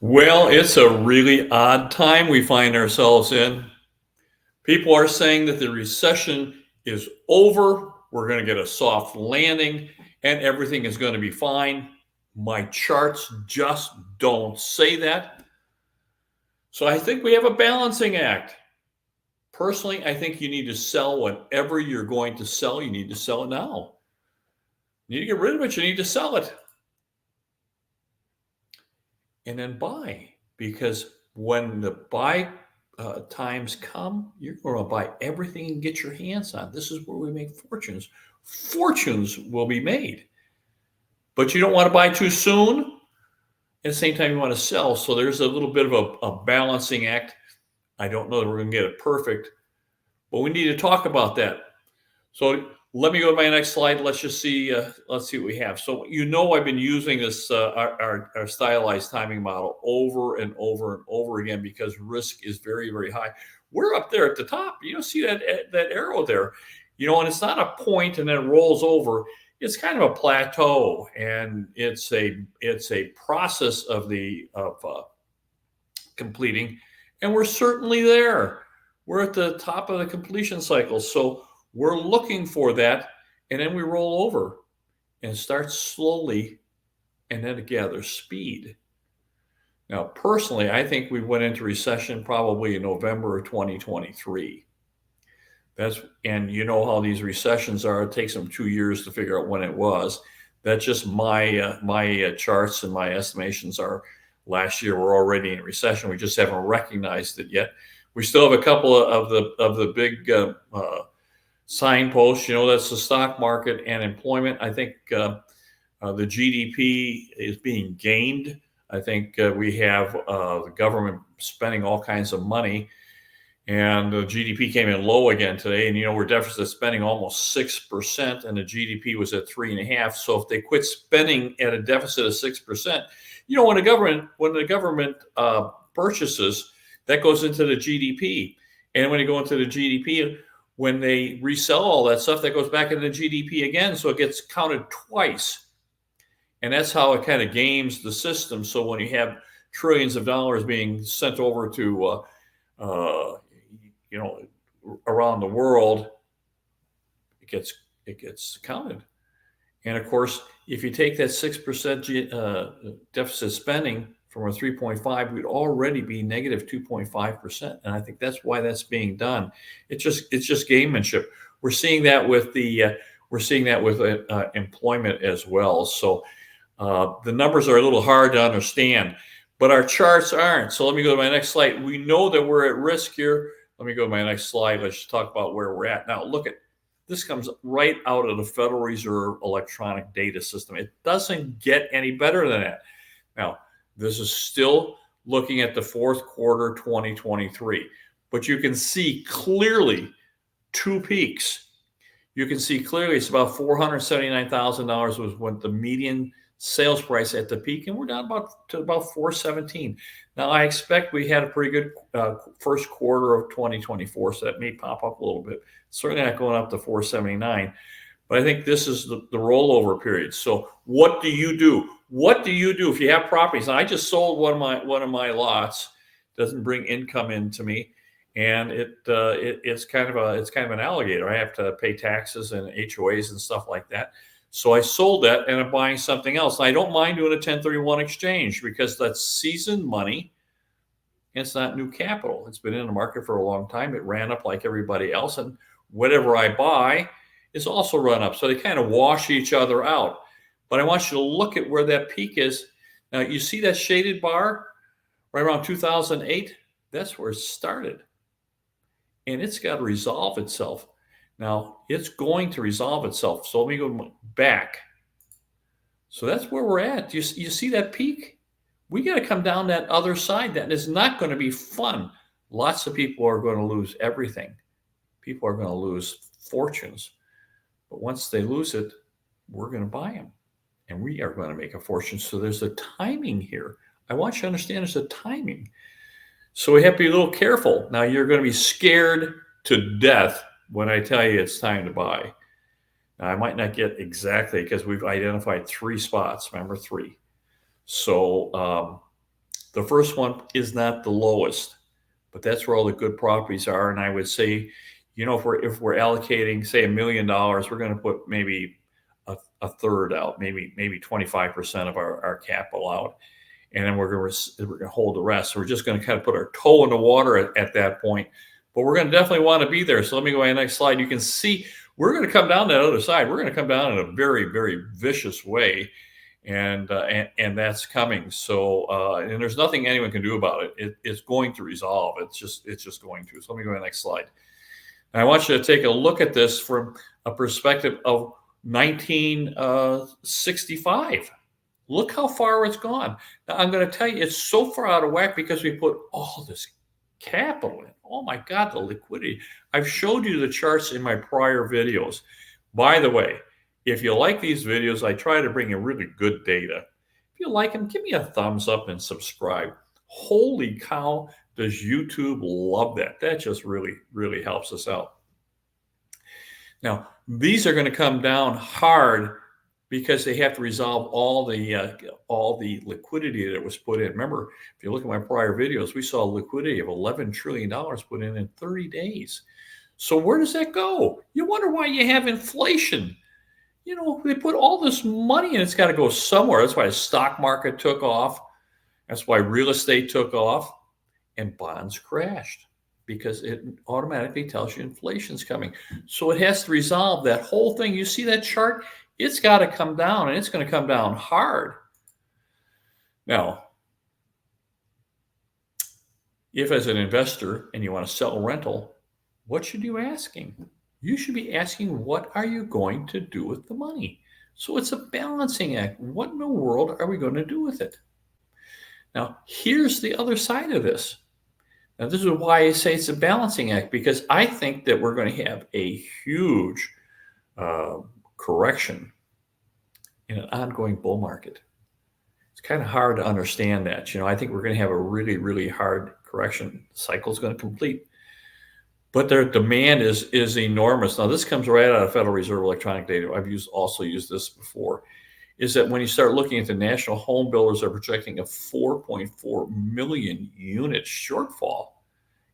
Well, it's a really odd time we find ourselves in. People are saying that the recession is over. We're going to get a soft landing and everything is going to be fine. My charts just don't say that. So I think we have a balancing act. Personally, I think you need to sell whatever you're going to sell. You need to sell it now. You need to get rid of it. You need to sell it. And then buy. Because when the buy times come, you're going to buy everything you can get your hands on. This is where we make fortunes. Fortunes will be made. But you don't want to buy too soon. At the same time, you want to sell. So there's a little bit of a balancing act. I don't know that we're going to get it perfect, but we need to talk about that. So let me go to my next slide. Let's just see. Let's see what we have. So I've been using this our stylized timing model over and over and over again because risk is very, very high. We're up there at the top. You don't see that arrow there, and it's not a point and then it rolls over. It's kind of a plateau, and it's a process of completing, and we're certainly there. We're at the top of the completion cycle, so we're looking for that, and then we roll over and start slowly, and then it gathers speed. Now, personally, I think we went into recession probably in November of 2023. And you know how these recessions are. It takes them 2 years to figure out when it was. That's just my charts and my estimations are last year we're already in a recession. We just haven't recognized it yet. We still have a couple of the big signposts. That's the stock market and employment. I think the GDP is being gamed. I think we have the government spending all kinds of money. And the GDP came in low again today. And, we're deficit spending almost 6%, and the GDP was at 3.5%. So if they quit spending at a deficit of 6%, when the government purchases, that goes into the GDP. And when you go into the GDP, when they resell all that stuff, that goes back into the GDP again. So it gets counted twice. And that's how it kind of games the system. So when you have trillions of dollars being sent over to around the world, it gets counted. And of course, if you take that 6% deficit spending from a 3.5, we'd already be negative 2.5%. And I think that's why that's being done. It's just gamemanship. We're seeing that with employment as well. So the numbers are a little hard to understand, but our charts aren't. So let me go to my next slide. We know that we're at risk here. Let me go to my next slide. Let's talk about where we're at. Now, look at this, comes right out of the Federal Reserve electronic data system. It doesn't get any better than that. Now, this is still looking at the fourth quarter 2023, but you can see clearly two peaks. You can see clearly it's about $479,000 was when the median sales price at the peak, and we're down to about 417. Now, I expect we had a pretty good first quarter of 2024, so that may pop up a little bit. Certainly not going up to 479, but I think this is the rollover period. So what do you do? What do you do if you have properties? Now, I just sold one of my lots. Doesn't bring income into me, and it's kind of an alligator. I have to pay taxes and HOAs and stuff like that. So I sold that and I'm buying something else. And I don't mind doing a 1031 exchange because that's seasoned money. It's not new capital. It's been in the market for a long time. It ran up like everybody else. And whatever I buy is also run up. So they kind of wash each other out. But I want you to look at where that peak is. Now, you see that shaded bar right around 2008? That's where it started. And it's got to resolve itself. Now, it's going to resolve itself. So let me go back. So that's where we're at. You see that peak? We got to come down that other side. That is not going to be fun. Lots of people are going to lose everything. People are going to lose fortunes. But once they lose it, we're going to buy them. And we are going to make a fortune. So there's a timing here. I want you to understand there's a timing. So we have to be a little careful. Now, you're going to be scared to death when I tell you it's time to buy. Now, I might not get exactly because we've identified 3 spots. Remember, 3. So The first one is not the lowest, but that's where all the good properties are. And I would say, if we're allocating, say, $1 million, we're going to put maybe a third out, maybe 25% of our capital out, and then we're going to hold the rest. So we're just going to kind of put our toe in the water at that point, but we're going to definitely want to be there. So let me go to the next slide. You can see we're going to come down that other side. We're going to come down in a very, very vicious way, and that's coming. So and there's nothing anyone can do about it. It's going to resolve. It's just going to. So let me go to the next slide. And I want you to take a look at this from a perspective of 1965. Look how far it's gone. Now, I'm going to tell you, it's so far out of whack because we put all this capital in. Oh my God, the liquidity. I've showed you the charts in my prior videos. By the way, if you like these videos, I try to bring in really good data. If you like them, give me a thumbs up and subscribe. Holy cow, does YouTube love that. That just really, really helps us out. Now, these are going to come down hard because they have to resolve all the liquidity that was put in. Remember, if you look at my prior videos, we saw a liquidity of $11 trillion put in 30 days. So where does that go? You wonder why you have inflation. They put all this money in. It's got to go somewhere. That's why the stock market took off. That's why real estate took off and bonds crashed, because it automatically tells you inflation's coming. So it has to resolve that whole thing. You see that chart? It's got to come down, and it's going to come down hard. Now, if as an investor and you want to sell a rental, what should you be asking? You should be asking, what are you going to do with the money? So it's a balancing act. What in the world are we going to do with it? Now, here's the other side of this. Now, this is why I say it's a balancing act, because I think that we're going to have a huge correction in an ongoing bull market. It's kind of hard to understand that. I think we're going to have a really, really hard correction. The cycle is going to complete. But their demand is enormous. Now, this comes right out of Federal Reserve electronic data. I've also used this before. Is that when you start looking at the national home builders are projecting a 4.4 million unit shortfall.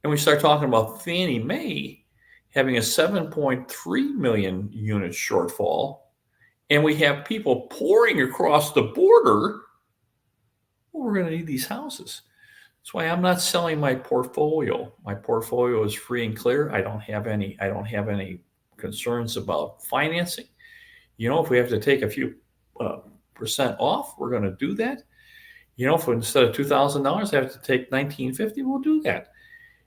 And we start talking about Fannie Mae having a 7.3 million unit shortfall. And we have people pouring across the border. Well, we're going to need these houses. That's why I'm not selling my portfolio. My portfolio is free and clear. I don't have any concerns about financing. If we have to take a few percent off, we're going to do that. If instead of $2,000 I have to take $1,950, we'll do that.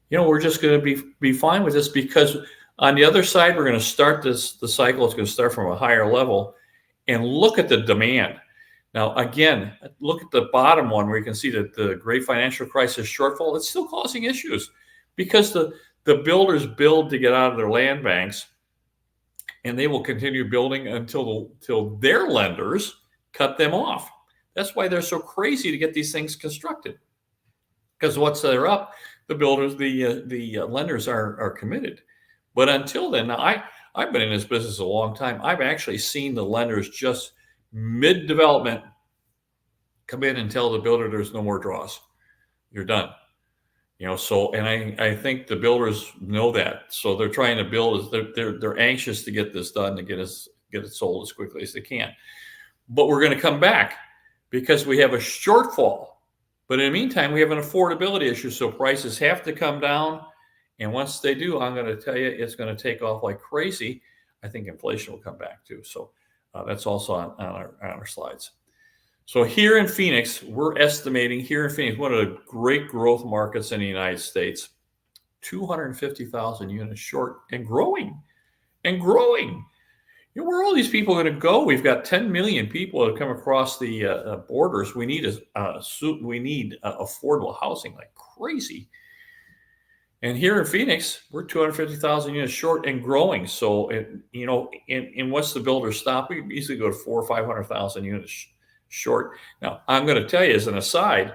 We're just going to be fine with this, because on the other side, we're going to start the cycle. It's going to start from a higher level, and look at the demand. Now, again, look at the bottom one where you can see that the great financial crisis shortfall, it's still causing issues because the builders build to get out of their land banks, and they will continue building until their lenders cut them off. That's why they're so crazy to get these things constructed, because once they're up, the builders, the lenders are committed. But until then, now I've been in this business a long time. I've actually seen the lenders just mid-development come in and tell the builder there's no more draws. You're done. So, and I think the builders know that. So they're trying to build, they're anxious to get this done, to get it sold as quickly as they can. But we're going to come back because we have a shortfall. But in the meantime, we have an affordability issue. So prices have to come down. And once they do, I'm going to tell you, it's going to take off like crazy. I think inflation will come back too. So that's also on our slides. So here in Phoenix, we're estimating one of the great growth markets in the United States, 250,000 units short and growing. Where are all these people going to go? We've got 10 million people that have come across the borders. We need affordable housing like crazy. And here in Phoenix, we're 250,000 units short and growing. So, and once the builders stop, we easily go to 400,000 or 500,000 units short. Now, I'm going to tell you as an aside,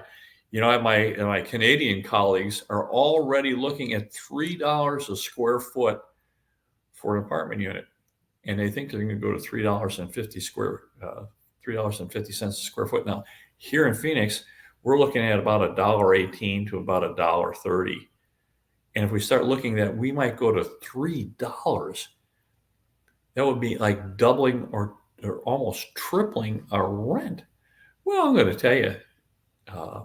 my Canadian colleagues are already looking at $3 a square foot for an apartment unit. And they think they're going to go to $3.50 a square foot. Now, here in Phoenix, we're looking at about $1.18 to about $1.30. And if we start looking at that, we might go to $3. That would be like doubling or almost tripling our rent. Well, I'm going to tell you, uh,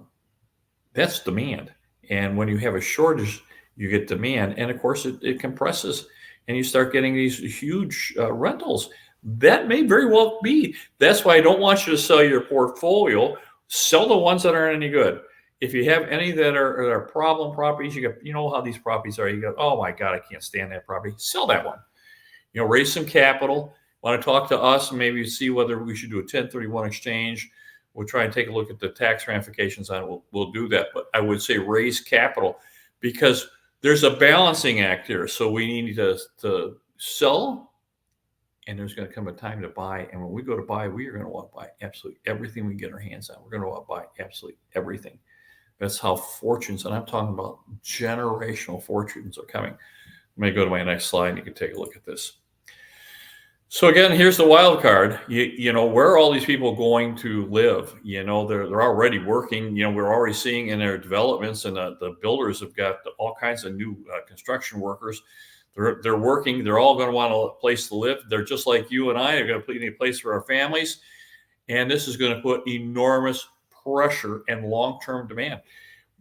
that's demand. And when you have a shortage, you get demand. And of course, it compresses and you start getting these huge rentals. That may very well be. That's why I don't want you to sell your portfolio. Sell the ones that aren't any good. If you have any that are problem properties, you know how these properties are. You go, oh my God, I can't stand that property. Sell that one. Raise some capital. Want to talk to us? Maybe see whether we should do a 1031 exchange. We'll try and take a look at the tax ramifications on it. We'll do that. But I would say raise capital because there's a balancing act here. So we need to sell, and there's going to come a time to buy. And when we go to buy, we are going to want to buy absolutely everything we get our hands on. We're going to want to buy absolutely everything. That's how fortunes, and I'm talking about generational fortunes, are coming. Let me go to my next slide, and you can take a look at this. So again, here's the wild card. You know, where are all these people going to live? You know, they're already working. You know, we're already seeing in their developments, and the builders have got all kinds of new construction workers. They're working. They're all going to want a place to live. They're just like you and I. They're going to need a place for our families, and this is going to put enormous pressure and long-term demand.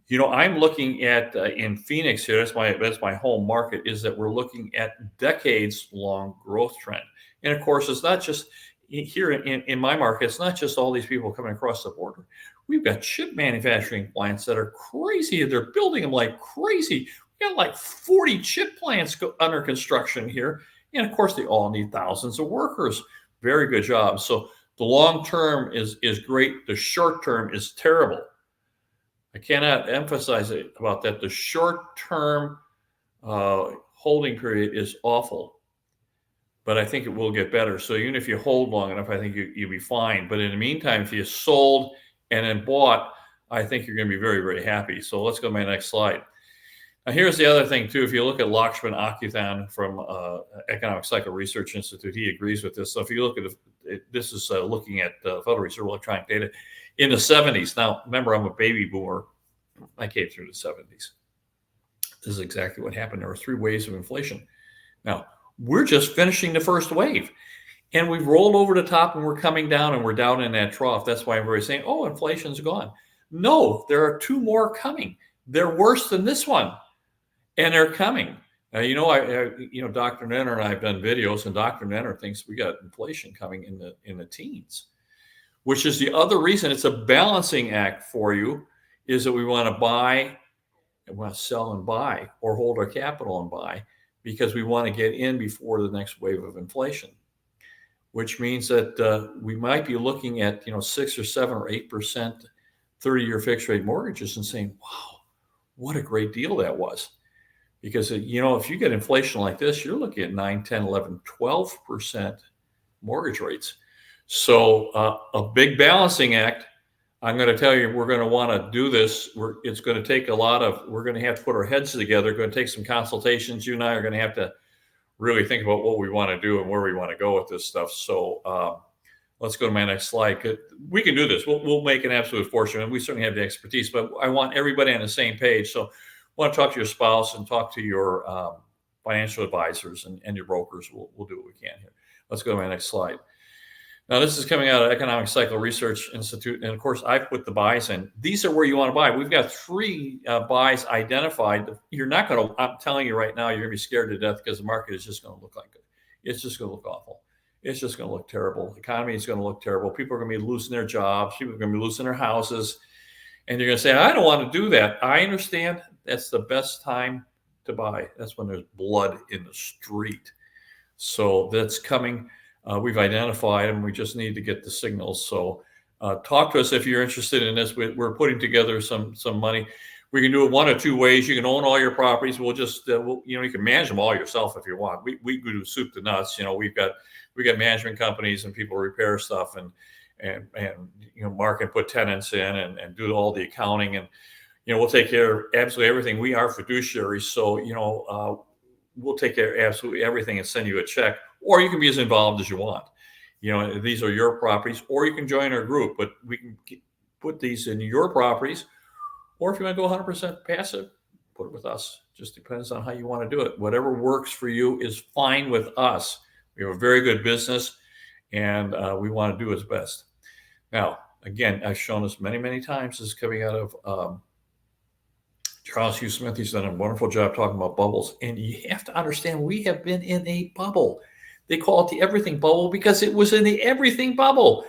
You know, I'm looking at in Phoenix here. That's my home market. Is that we're looking at decades-long growth trend. And of course, it's not just here in my market, it's not just all these people coming across the border. We've got chip manufacturing plants that are crazy. They're building them like crazy. We got like 40 chip plants under construction here. And of course, they all need thousands of workers. Very good job. So the long term is great. The short term is terrible. I cannot emphasize it about that. The short term holding period is awful. But I think it will get better. So even if you hold long enough, I think you'll be fine. But in the meantime, if you sold and then bought, I think you're going to be very, very happy. So let's go to my next slide. Now, here's the other thing, too. If you look at Lakshman Akuthan from Economic Cycle Research Institute, he agrees with this. So if you look at this is looking at Federal Reserve electronic data in the 70s. Now, remember, I'm a baby boomer. I came through the 70s. This is exactly what happened. There were 3 waves of inflation. Now, we're just finishing the first wave, and we've rolled over the top, and we're coming down, and we're down in that trough. That's why everybody's saying, oh, inflation's gone. No, there are 2 more coming. They're worse than this one, and they're coming. Now, you know, Dr. Nenner and I have done videos, and Dr. Nenner thinks we got inflation coming in the teens, which is the other reason it's a balancing act for you, is that we want to buy and want to sell and buy, or hold our capital and buy, because we want to get in before the next wave of inflation, which means that we might be looking at 6 or 7 or 8% 30-year fixed rate mortgages and saying, wow, what a great deal that was. Because if you get inflation like this, you're looking at 9, 10, 11, 12% mortgage rates. So a big balancing act. I'm going to tell you, we're going to want to do this. It's going to take we're going to have to put our heads together. Going to take some consultations. You and I are going to have to really think about what we want to do and where we want to go with this stuff. So let's go to my next slide. We can do this. We'll make an absolute fortune, and we certainly have the expertise, but I want everybody on the same page. So I want to talk to your spouse and talk to your financial advisors and your brokers. We'll do what we can here. Let's go to my next slide. Now, this is coming out of Economic Cycle Research Institute. And of course, I put the buys in. These are where you want to buy. We've got 3 buys identified. You're not going to, I'm telling you right now, you're going to be scared to death because the market is just going to look like it. It's just going to look awful. It's just going to look terrible. The economy is going to look terrible. People are going to be losing their jobs. People are going to be losing their houses. And you're going to say, I don't want to do that. I understand that's the best time to buy. That's when there's blood in the street. So that's coming. We've identified them. We just need to get the signals. So talk to us if you're interested in this. We're putting together some money. We can do it 1 or 2 ways. You can own all your properties. We'll just, you can manage them all yourself if you want. We do soup to nuts. We've got management companies and people repair stuff and mark and put tenants in and do all the accounting, and we'll take care of absolutely everything. We are fiduciaries, so we'll take care of absolutely everything and send you a check. Or you can be as involved as you want. These are your properties, or you can join our group. But we can put these in your properties, or if you want to go 100% passive, put it with us. Just depends on how you want to do it. Whatever works for you is fine with us. We have a very good business, and we want to do its best. Now, again, I've shown this many, many times. This is coming out of Charles Hugh Smith. He's done a wonderful job talking about bubbles. And you have to understand, we have been in a bubble. They call it the everything bubble because it was in the everything bubble.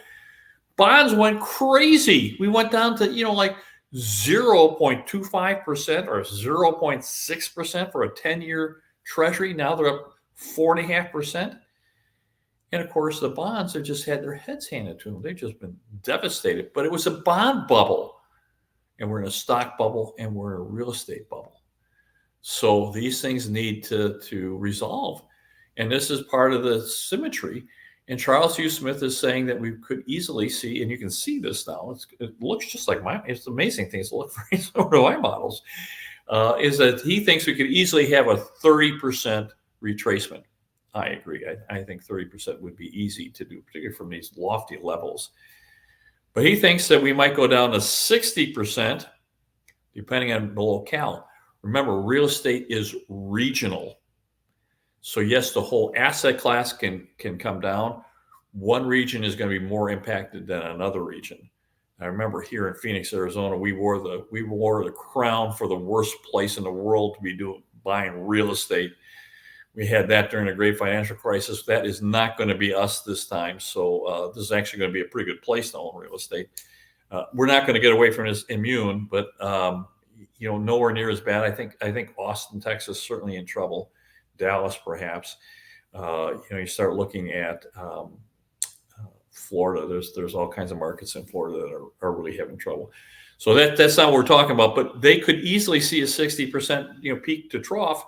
Bonds went crazy. We went down to, like 0.25% or 0.6% for a 10-year treasury. Now they're up 4.5%. And of course, the bonds have just had their heads handed to them. They've just been devastated. But it was a bond bubble. And we're in a stock bubble, and we're in a real estate bubble. So these things need to resolve. And this is part of the symmetry. And Charles Hugh Smith is saying that we could easily see, and you can see this now, it looks just like mine. It's amazing things look very similar to my models, is that he thinks we could easily have a 30% retracement. I agree. I think 30% would be easy to do, particularly from these lofty levels. But he thinks that we might go down to 60%, depending on the locale. Remember, real estate is regional. So yes, the whole asset class can come down. One region is going to be more impacted than another region. I remember here in Phoenix, Arizona, we wore the crown for the worst place in the world to be buying real estate. We had that during the great financial crisis. That is not going to be us this time. So this is actually going to be a pretty good place to own real estate. We're not going to get away from this immune, but nowhere near as bad. I think Austin, Texas, certainly in trouble. Dallas, perhaps. You start looking at Florida. There's all kinds of markets in Florida that are really having trouble. So that's not what we're talking about. But they could easily see a 60% peak to trough.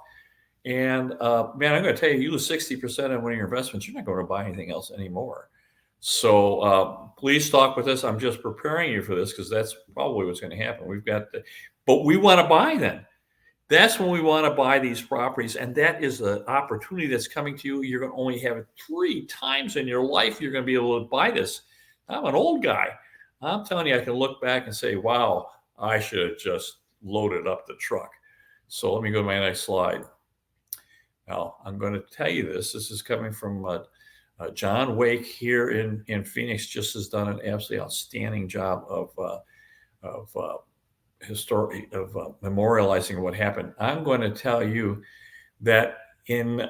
And man, I'm going to tell you, you lose 60% on one of your investments, you're not going to buy anything else anymore. So please talk with us. I'm just preparing you for this because that's probably what's going to happen. But we want to buy them. That's when we want to buy these properties. And that is the opportunity that's coming to you. You're going to only have it 3 times in your life. You're going to be able to buy this. I'm an old guy. I'm telling you, I can look back and say, wow, I should have just loaded up the truck. So let me go to my next slide. Now, I'm going to tell you this. This is coming from John Wake here in Phoenix. Just has done an absolutely outstanding job of memorializing what happened. I'm going to tell you that in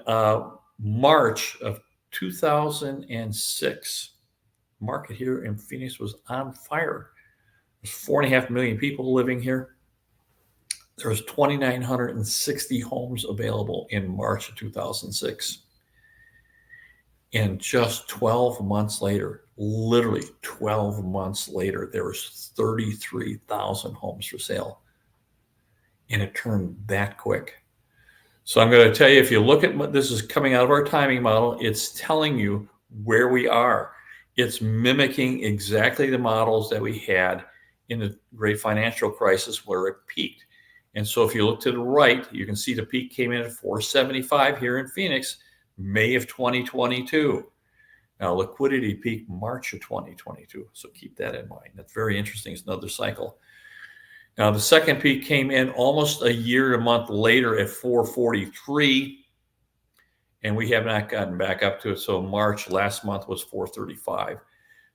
March of 2006, market here in Phoenix was on fire. There's 4.5 million people living here. There's 2,960 homes available in March of 2006. And just 12 months later, literally 12 months later, there was 33,000 homes for sale. And it turned that quick. So I'm going to tell you, if you look at what this is coming out of our timing model, it's telling you where we are. It's mimicking exactly the models that we had in the great financial crisis where it peaked. And so if you look to the right, you can see the peak came in at 475 here in Phoenix, May of 2022. Now, liquidity peaked March of 2022. So keep that in mind. That's very interesting. It's another cycle. Now, the second peak came in almost a year and a month later at 443. And we have not gotten back up to it. So March last month was 435.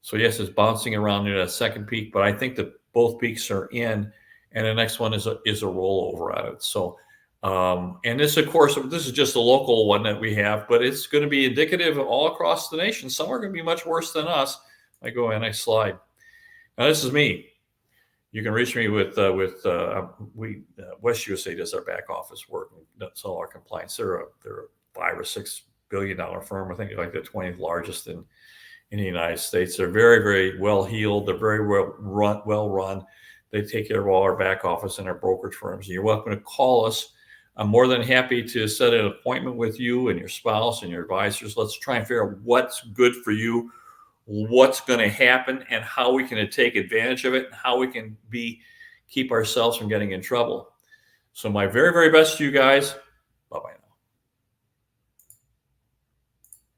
So yes, it's bouncing around near that second peak, but I think that both peaks are in. And the next one is a rollover at it. So, and this, of course, this is just a local one that we have, but it's going to be indicative all across the nation. Some are going to be much worse than us. I go on next slide. Now, this is me. You can reach me with West USA does our back office work. That's all our compliance. They're a $5 or $6 billion firm. I think they're like the 20th largest in the United States. They're very, very well heeled. They're very well run. They take care of all our back office and our brokerage firms. And you're welcome to call us. I'm more than happy to set an appointment with you and your spouse and your advisors. Let's try and figure out what's good for you, what's going to happen, and how we can take advantage of it, and how we can keep ourselves from getting in trouble. So my very, very best to you guys. Bye-bye.